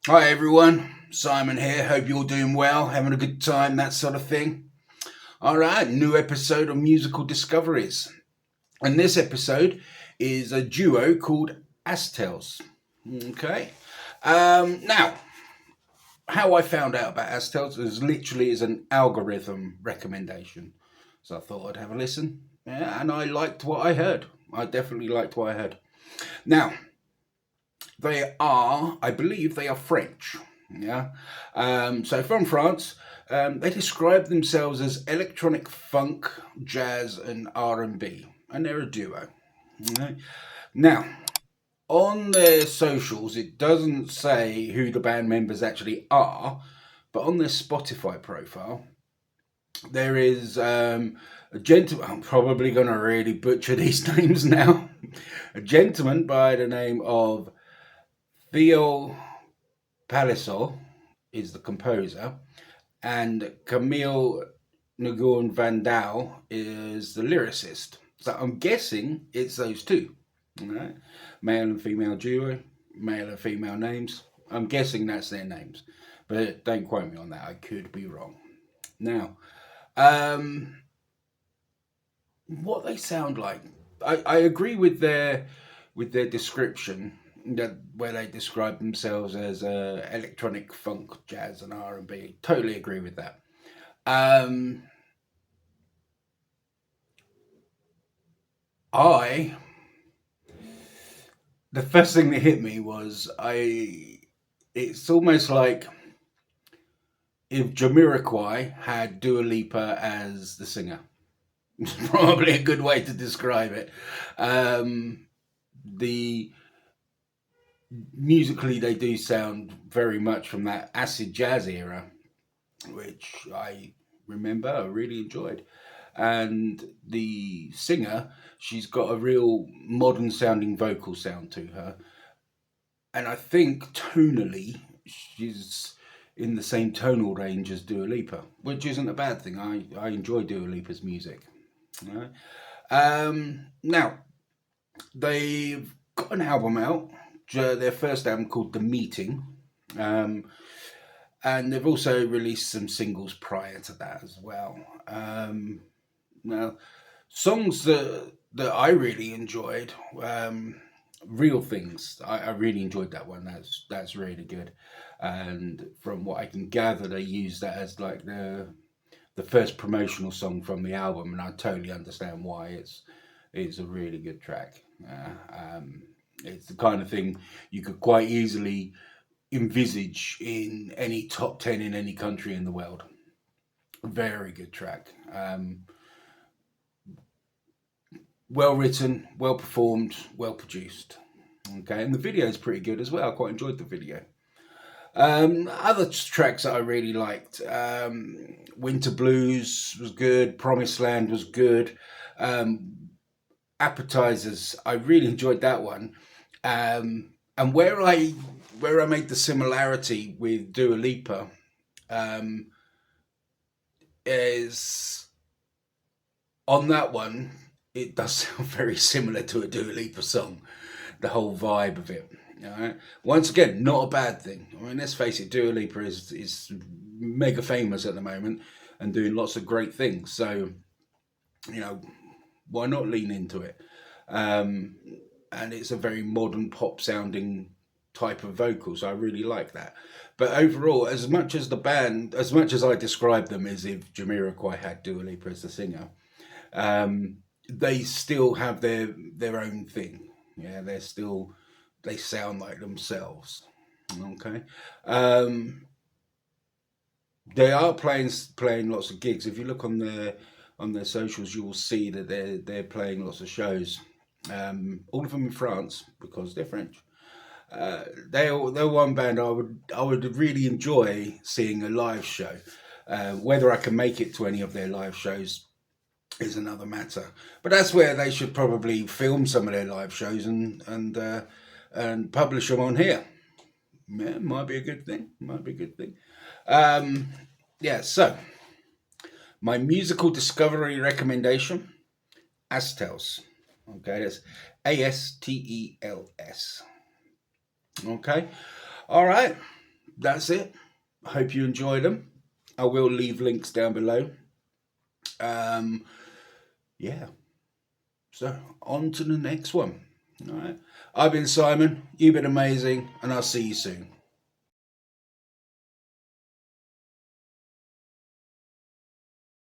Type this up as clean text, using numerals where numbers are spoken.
Hi everyone, Simon here. Hope you're doing well, having a good time, that sort of thing. All right, new episode of Musical Discoveries. And this episode is a duo called Astels. Okay. Now, how I found out about Astels is literally as an algorithm recommendation. So I thought I'd have a listen. Yeah, and I liked what I heard. I definitely liked what I heard. Now, I believe they are French. Yeah. So from France, they describe themselves as electronic funk, jazz, and R&B, and they're a duo. Okay. Now, on their socials, it doesn't say who the band members actually are, but on their Spotify profile, there is a gentleman. I'm probably going to really butcher these names now. A gentleman by the name of Theo Palisol is the composer, and Camille Nguyen Van Dal is the lyricist. So I'm guessing it's those two. All right, male and female duo, male and female names. I'm guessing that's their names, but don't quote me on that. I could be wrong. Now, um, what they sound like, I agree with their description that where they describe themselves as electronic funk, jazz, and R&B. Totally agree with that. Um, I the first thing that hit me was I. It's almost like if Jamiroquai had Dua Lipa as the singer. It's probably a good way to describe it. Um, the musically they do sound very much from that acid jazz era, which I remember I really enjoyed. And the singer, she's got a real modern sounding vocal sound to her. And I think tonally, she's in the same tonal range as Dua Lipa, which isn't a bad thing. I enjoy Dua Lipa's music. All right. Now, they've got an album out, their first album called The Meeting. Um, and they've also released some singles prior to that as well. Now, songs that I really enjoyed, "Real Things." I really enjoyed that one. That's really good. And from what I can gather, they use that as like the first promotional song from the album, and I totally understand why. It's a really good track. It's the kind of thing you could quite easily envisage in any top 10 in any country in the world. Very good track. Well written, well performed, well produced. Okay, and the video is pretty good as well. I quite enjoyed the video. Other tracks that I really liked, Winter Blues was good, Promised Land was good, Appetizers, I really enjoyed that one. And where I made the similarity with Dua Lipa um, is on that one. It does sound very similar to a Dua Lipa song, the whole vibe of it. All right. Once again, not a bad thing. I mean, let's face it, Dua Lipa is mega famous at the moment and doing lots of great things. So, you know, why not lean into it? Um, and it's a very modern pop sounding type of vocals. I really like that. But overall, as much as I describe them as if Jamiroquai had Dua Lipa as the singer, they still have their own thing. Yeah, they sound like themselves. Okay, um, they are playing lots of gigs. If you look on their socials, you will see that they're playing lots of shows. All of them in France because they're French. They're one band I would really enjoy seeing a live show. Whether I can make it to any of their live shows is another matter. But that's where they should probably film some of their live shows and publish them on here. Yeah, might be a good thing. Might be a good thing. Um, yeah. So my musical discovery recommendation: Astels. Okay, that's Astels. Okay. All right. that's it. I hope you enjoyed them. I will leave links down below. Um, yeah. So on to the next one. All right. I've been Simon. You've been amazing, and I'll see you soon.